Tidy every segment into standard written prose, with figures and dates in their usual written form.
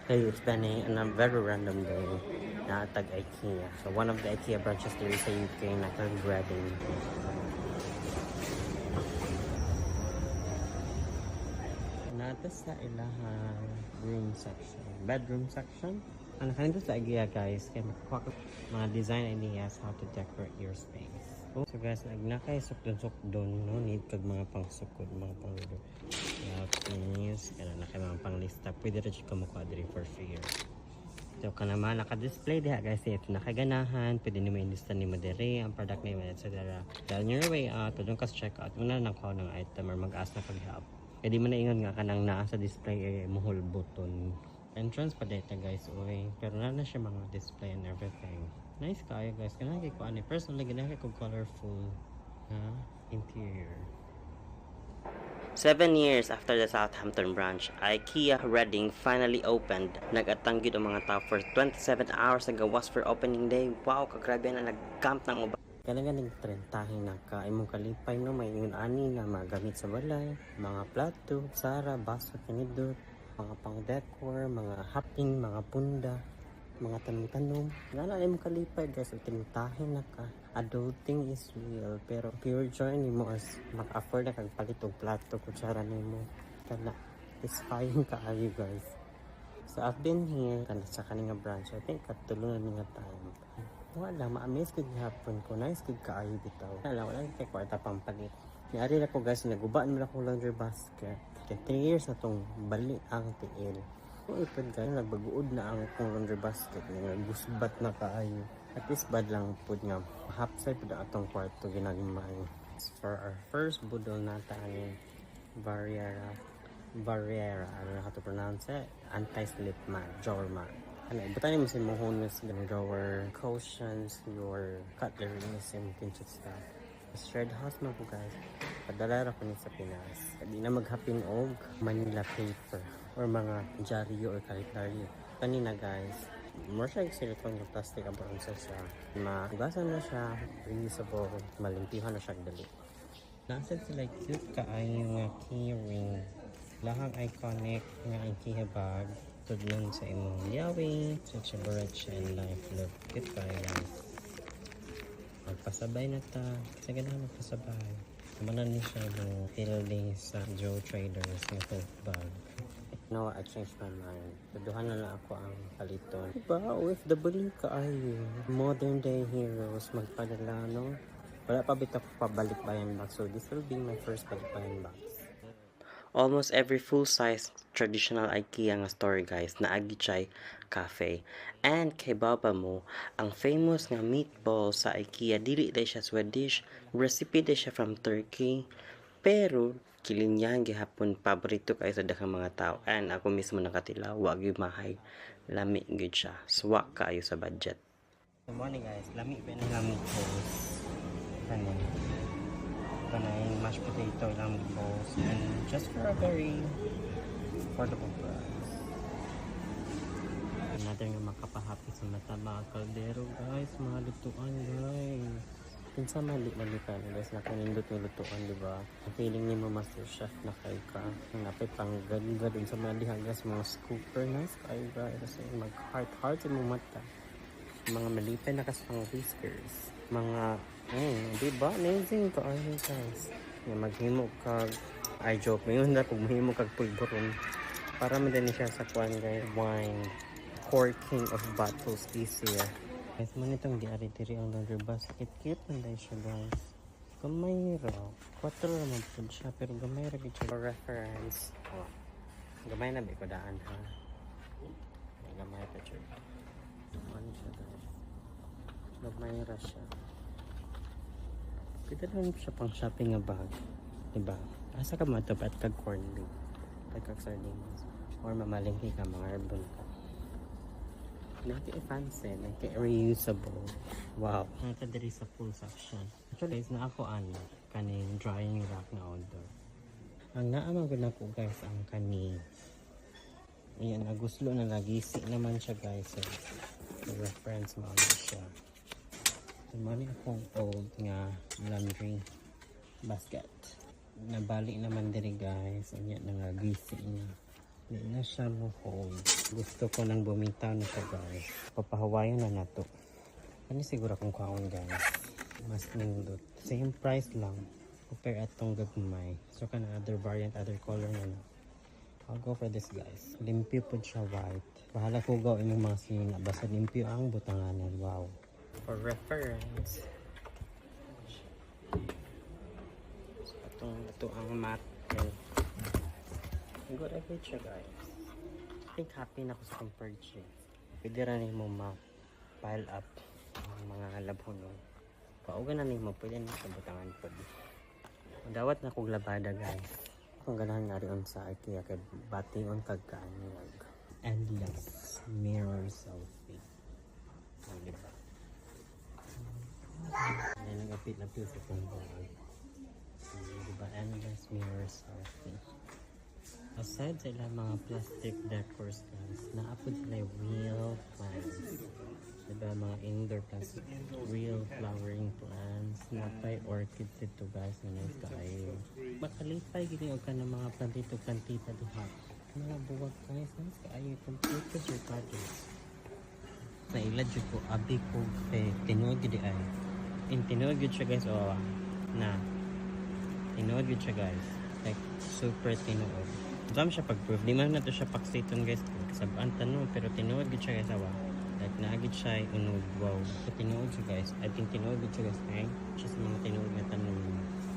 Hey, it's been a very random day na tag IKEA. So one of the IKEA branches there sa UK na kag-grabbing. Nata sa ilahang room section, bedroom section. Ano kanito sa IKEA guys, kaya makakuha ko mga design ideas how to decorate your space. So guys, nagnakay sukdon no need kag mga pangsukod, mga pang-ludo. Please, kaya na kayo mga panglista. Pwede rin ka mukha diri for free. So ka naman naka-display diha guys, if nakaganahan, pwede nimo ilista ni diri ang product name etc. Dahil your way out, doon ka sa checkout, una nang kuha ng item or mag-ask na kag-help. Pwede mo na ingon nga kanang naa sa display muhol button. Entrance pa data guys, uy. Pero na siya mga display and everything. Nice kayo guys. Kanang kay ko ani personally ganahan ko colorful interior. 7 years after the Southampton branch, IKEA Reading finally opened. Nag-atanggid ang mga tao for 27 hours nagawas for opening day. Wow, kagrabe na nag-camp ng mobile. Kailangan nagtrentahin na ka imong kalipay no may ingon ani na magamit sa balay, mga plato, sara, baso, kanidot, mga pang decor, mga haping, mga punda, mga tanong-tanong. Ngana imong kalipay guys, trentahin na ka. Adulting is real pero pure joy nimo as maka-afford na kag palit og plato, kutsara nimo. Kana satisfying kaayo guys. So I've been here sa kaninga branch. I think katulungan ni nga time. Wala, ma-amaze ko hapon ko. Nice good kaayo bitaw. Wala kay kwarta pang palit. Niari na ko guys, nagubaan mo na akong laundry basket. Kaya 3 years na tong bali ang tiil. Kung ipad guys, nagbaguod na ang akong laundry basket. Nagusbat na kaayo. At least bad lang po nga. Half side po na atong kwarto ginagmay. For our first budol na tayo, Barriera, I don't know how to pronounce it. Anti-slip mat, drawer mat. Ano, ibutan mo si Mohonos ng drawer, cushions, your cutleries, and pinches stuff. Shared house mo po guys. Padala ko ni sa Pinas. Hindi na maghapin og Manila paper or mga dyaryo or kalendaryo. Kanina guys, more siya yung silicone yung plastic abang sa siya. Mahugasan na siya, reusable, malimpihan na siya dali. Nasa sila cute kaayo nga keyring. Lahang iconic nga IKEA bag. Tudlon sa imong yawi, sa Chabarech and life look. Cute kayo guys. Magpasabay na ta. Kasi ganahan magpasabay. Kumanan niya siya ng building sa Joe Traders yung tote bag. No, I changed my mind. Tuduhan na lang ako ang paliton. Diba? OFW ka ayo. Modern day heroes. Magpadala, no? Wala pa bita ko pabalik bayan box. So this will be my first balik bayan box. Almost every full-size traditional IKEA nga store guys na Agichay Cafe. And kay baba mo, ang famous nga meatball sa IKEA, dili day siya Swedish, recipe day siya from Turkey, pero kilinyan gihapon paborito kay sa daghang mga tao. And ako mismo nakatilaw, wag yung mahay, lami gud siya, swak kaayo sa budget. Good morning guys, lami pa na meatballs. Kanay mashed potato lang balls and just for a very affordable price. Another nga makapahapit sa mata mga kaldero guys, mga lutuan guys. Pinsa mali-malikan guys, nakanindot ng lutuan diba? Ang feeling ni mo master chef na kayo ka. Napay pang gad-gad sa mga dihan guys, mga scooper nice kayo guys. Kasi mag heart sa mga mata. Mga malipay na kasi mga whiskers. Mga diba? Amazing ka guys. Maghimo kag joke mo yun na kung maghimo kag pulburon para madali siya sa kwan guys. Wine corking of bottles easier guys. Mo nitong diari-diri ang laundry basket. Cute man siya guys. Gamay ra 4 naman po siya pero gamay ra gid siya. For reference, gamay na ba ko daan ha. Gamay pa siya. Ano siya guys, gamay ra siya. Pwede lang siya pang shopping nga bag. Diba? Asa ka matapat kag corn beef. Kag sardines. Or mamalingki ka mga herbal ka. Naki-fancy. Naki-reusable. Wow. Nakadiri sa full section. Actually, is na ako kaning drying rack na outdoor. Ang naamagod na ko guys ang kani. Ayan, naguslo na nagisi naman siya guys. So, reference mo siya. Mali akong old nga laundry basket. Nabali naman diri guys. Anya nangagisi niya. Hindi na siya mo hold. Gusto ko nang bumitaw na ito guys. Papahawayan na na to. Ano siguro kung kaon guys. Mas nindot. Same price lang. Compare atong gagmay. So kana other variant, other color na na. I'll go for this guys. Limpyo po siya white. Bahala ko gawin yung mga sina. Basta limpyo ang butanganan. Wow. For reference. So ito ang matte. Good agad siya guys. I think happy na ako sa purchase. Pwede rin mo ma-pile up ang mga labhonon. Paugan na mo, pwede na sa butangan po. Dawat na kong labada guys. Kung ganahan nga rin sa IKEA kay batingon kagkaanyag. Endless mirror selfie. Ang diba? Ayan nag-apit na piso kong bag. Diba? Endless mirror selfie. Aside sa ilang mga plastic decors guys, naapod sila yung real plants. Diba mga indoor plants, real flowering plants. Napay orchid dito guys, na nice kaayo. Makalipay gini ka ng mga plantito-plantita diha. Mga buwag guys, nice kaayo. Complete with your cottage. Sa ilad yun ko, abi ko, tinuod yun ay. Tinuod yun siya guys, o na. Tinuod yun siya guys. Like, super tinuod. Dami siya pag-proof. Di man na to siya paksiton guys. Kasabaan tanong. Pero tinuod gid siya guys. Awa. Like naagid siya unog. Wow. So tinuod siya guys. I think tinuod gid siya guys. Okay? Siya sa mga tinuod na tanong.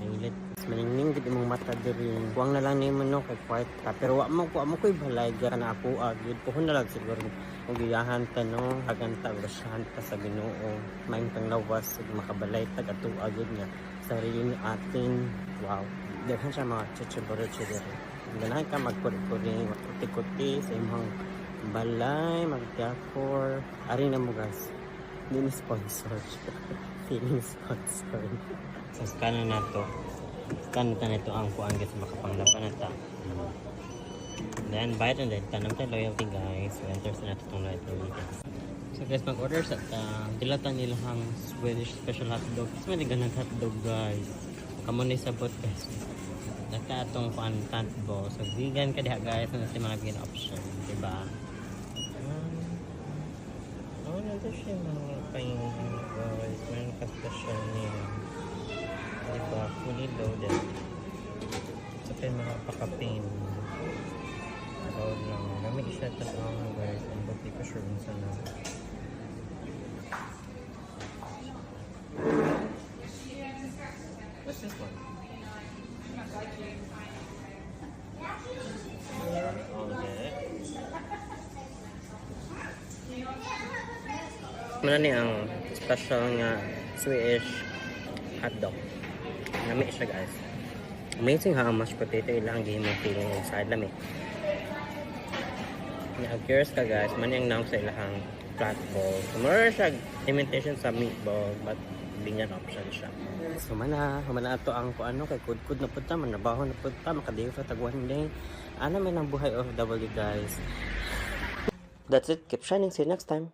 Nailit. Mas maningning gid imong mata diri. Buwang na lang nimo no kay quiet ka. Pero wa mo ko'y balay. Gara na ako agid. Puhon na lang siguro. Kung giyahan ta no. Aganta. Urasyahan ta sa Ginoo. Maing tang lawas. Makabalay tag ato agid nga. Sarili ni atin. Wow. Daghan siya mga chichiboroche diri. Ganahan ka magpuri-puri, kuti-kuti sa imong balay, mag-decor. Ari na mo guys. Hindi ni sponsor. Feeling sponsor. So scan na to. Scan na ito ang kuang guys makapanglapan na ta. Then buy it and then tanong tayo loyalty guys. So enter sa natin itong loyalty. So guys mag-order sa dilatan nilang Swedish special hotdog. Kasi may ganang hotdog guys. Kamu ni sabot guys. Naka itong content bo. So, vegan ka diha guys. Ano siya mga vegan option. Diba? Nandito siya mga paingin guys. Meron ka special niya. Diba? Fully loaded. So, kaya mga pakapin. Load lang. Nami siya tatang guys. Ang buti ko sure unsa na. What's this one? Mana ni ang special nga Swedish hotdog. Lami siya guys. Amazing how mashed potato ilang game mo feeling inside lami. Curious ka guys, man yung naong sa ilahang flat ball. So, meron siya imitation sa meatball but binyan option siya. So humana ito ang kuano kay kudkud na punta, manabaho na punta, makadiyo sa tagwan din. Ano may nang buhay OFW guys. That's it. Keep shining. See you next time.